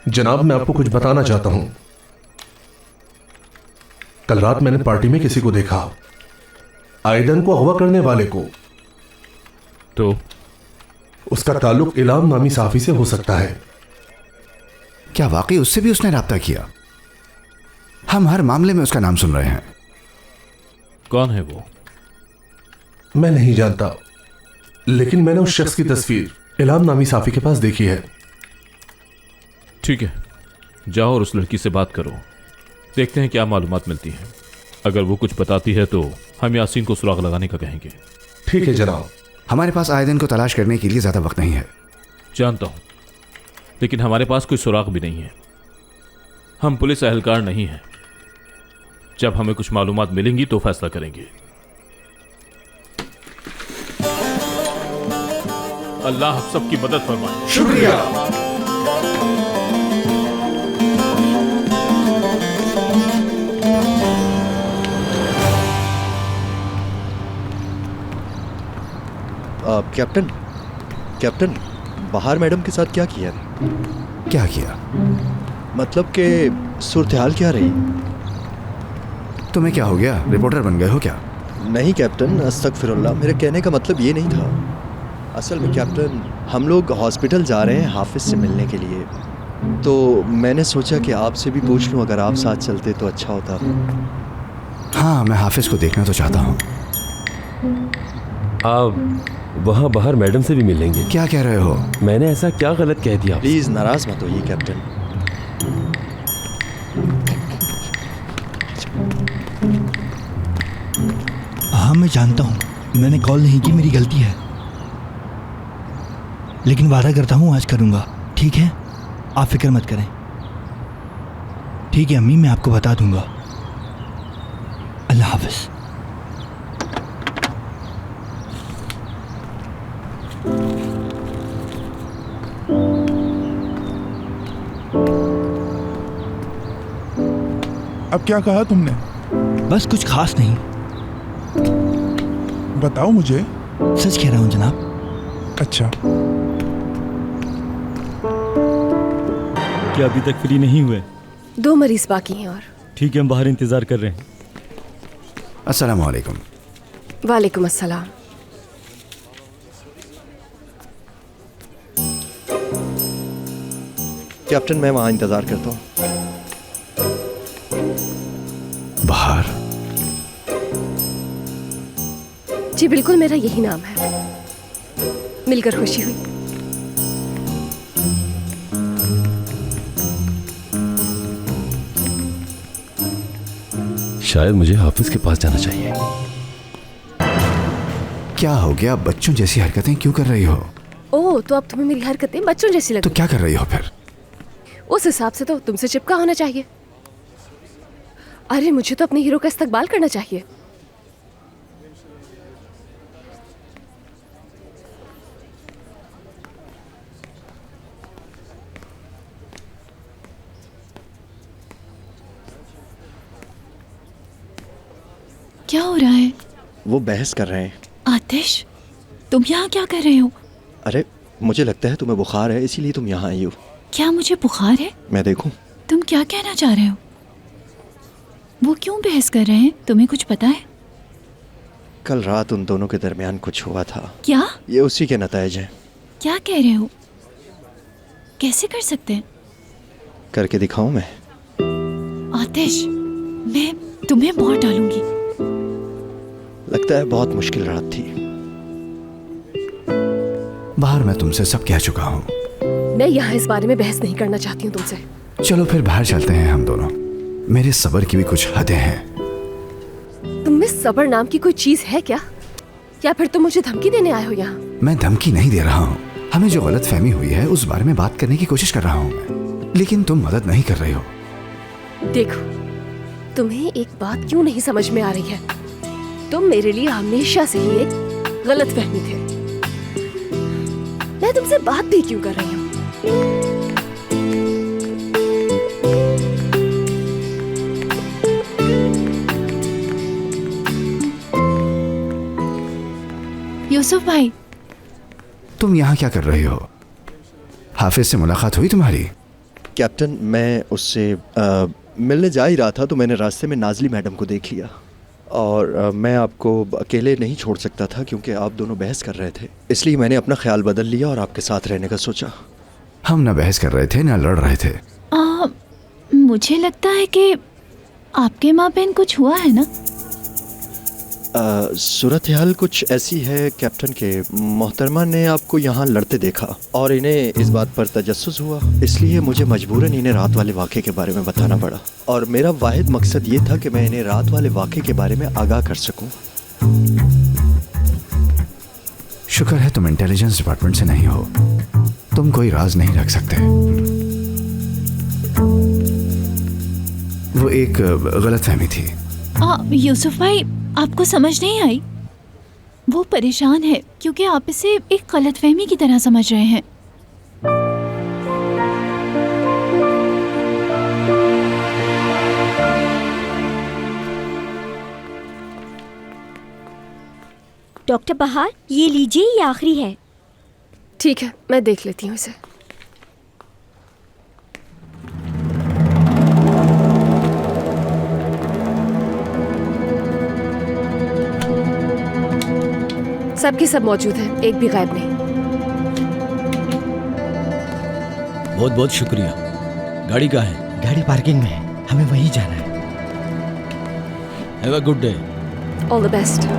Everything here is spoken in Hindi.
जनाब, मैं आपको कुछ बताना चाहता हूं। कल रात मैंने पार्टी में किसी को देखा, आयदन को अगवा करने वाले को। तो उसका ताल्लुक इलाम नामी साफी से हो सकता है। क्या वाकई उससे भी उसने राब्ता किया? हम हर मामले में उसका नाम सुन रहे हैं। कौन है वो? मैं नहीं जानता, लेकिन मैंने उस शख्स की तस्वीर इलाम नामी साफी के पास देखी है। ठीक है, जाओ और उस लड़की से बात करो, देखते हैं क्या मालूमात मिलती हैं। अगर वो कुछ बताती है तो हम यासीन को सुराग लगाने का कहेंगे। ठीक है जनाब। हमारे पास आयदन को तलाश करने के लिए ज्यादा वक्त नहीं है। जानता हूं, लेकिन हमारे पास कोई सुराग भी नहीं है। हम पुलिस एहलकार नहीं हैं। जब हमें कुछ मालूमात मिलेंगी तो फैसला करेंगे। अल्लाह आप सबकी मदद फरमाए। शुक्रिया। कैप्टन, बाहर मैडम के साथ क्या किया? क्या किया? मतलब कि सूरत-ए-हाल क्या रही? तुम्हें क्या हो गया? रिपोर्टर बन गए हो क्या? नहीं कैप्टन, अस्तगफिरुल्लाह, मेरे कहने का मतलब ये नहीं था। असल में कैप्टन, हम लोग हॉस्पिटल जा रहे हैं हाफिज से मिलने के लिए, तो मैंने सोचा कि आपसे भी पूछ लूँ, अगर आप साथ चलते तो अच्छा होता। हाँ, मैं हाफिज को देखना तो चाहता हूँ। आप वहाँ बाहर मैडम से भी मिलेंगे? क्या कह रहे हो? मैंने ऐसा क्या गलत कह दिया? प्लीज़ नाराज़ मत होइए कैप्टन। हाँ, मैं जानता हूँ, मैंने कॉल नहीं की, मेरी गलती है, लेकिन वादा करता हूँ आज करूँगा। ठीक है, आप फिक्र मत करें। ठीक है अम्मी, मैं आपको बता दूँगा। अल्लाह हाफ़िज़। अब क्या कहा तुमने? बस कुछ खास नहीं। बताओ मुझे। सच कह रहा हूँ जनाब। अच्छा, क्या अभी तक फ्री नहीं हुए? 2 मरीज बाकी हैं और। ठीक है, हम बाहर इंतजार कर रहे हैं। अस्सलाम वालेकुम। वालेकुम अस्सलाम। कैप्टन, मैं वहाँ इंतज़ार करता हूँ। बाहर? जी बिल्कुल, मेरा यही नाम है। मिलकर खुशी हुई। शायद मुझे हाफिज के पास जाना चाहिए। क्या हो गया? बच्चों जैसी हरकतें क्यों कर रही हो? ओह, तो अब तुम्हें मेरी हरकतें बच्चों जैसी लगती? तो क्या कर रही हो फिर? उस हिसाब से तो तुमसे चिपका होना चाहिए। अरे मुझे तो अपने हीरो का इस्तकबाल करना चाहिए। क्या हो रहा है? वो बहस कर रहे हैं। आतिश, तुम यहाँ क्या कर रहे हो? अरे मुझे लगता है तुम्हें बुखार है, इसीलिए तुम यहाँ आई हो। क्या मुझे बुखार है? मैं देखूं? तुम क्या कहना चाह रहे हो? वो क्यों बहस कर रहे हैं? तुम्हें कुछ पता है? कल रात उन दोनों के दरमियान कुछ हुआ था। क्या? ये उसी के नताइज हैं। क्या कह रहे हो? कैसे कर सकते हैं? करके दिखाऊं मैं? आतिश, मैं तुम्हें मार डालूंगी। लगता है बहुत मुश्किल रात थी। बाहर मैं तुमसे सब कह चुका हूँ। मैं यहाँ इस बारे में बहस नहीं करना चाहती हूँ तुमसे। चलो फिर बाहर चलते हैं हम दोनों। मेरे सब्र की भी कुछ हदें हैं। तुम में सब्र नाम की कोई चीज है क्या? या फिर तुम मुझे धमकी देने आए हो यहाँ? मैं धमकी नहीं दे रहा हूँ। हमें जो गलत फहमी हुई है उस बारे में बात करने की कोशिश कर रहा हूँ मैं, लेकिन तुम मदद नहीं कर रही हो। देखो, तुम्हें एक बात क्यों नहीं समझ में आ रही है? तुम मेरे लिए हमेशा से ही एक गलत फहमी थे। मैं तुमसे बात भी क्यों कर रही हूँ? यूसुफ भाई, तुम यहाँ क्या कर रही हो? हाफिज से मुलाकात हुई तुम्हारी? कैप्टन, मैं उससे मिलने जा ही रहा था तो मैंने रास्ते में नाजली मैडम को देख लिया और मैं आपको अकेले नहीं छोड़ सकता था क्योंकि आप दोनों बहस कर रहे थे, इसलिए मैंने अपना ख्याल बदल लिया और आपके साथ रहने का सोचा। हम ना बहस कर रहे थे ना लड़ रहे थे। मुझे लगता है कि आपके माँ बहन कुछ हुआ है ना। सूरत हाल कुछ ऐसी है कैप्टन के मोहतरमा ने आपको यहाँ लड़ते देखा और इन्हें इस बात पर तजस्सुस हुआ, इसलिए मुझे मजबूरन इन्हें रात वाले वाक़े के बारे में बताना पड़ा और मेरा वाहिद मकसद ये था कि मैं इन्हें रात वाले वाक़े के बारे में आगाह कर सकूं। शुक्र है तुम इंटेलिजेंस डिपार्टमेंट से नहीं हो, तुम कोई राज नहीं रख सकते। वो एक गलतफहमी थी। यूसुफ भाई, आपको समझ नहीं आई? वो परेशान है क्योंकि आप इसे एक गलतफहमी की तरह समझ रहे हैं। डॉक्टर बहार, ये लीजिए, ये आखिरी है। ठीक है, मैं देख लेती हूँ इसे। सबके सब मौजूद हैं, एक भी गायब नहीं। बहुत बहुत शुक्रिया। गाड़ी कहाँ है? गाड़ी पार्किंग में है, हमें वहीं जाना है। Have a good day. All the best.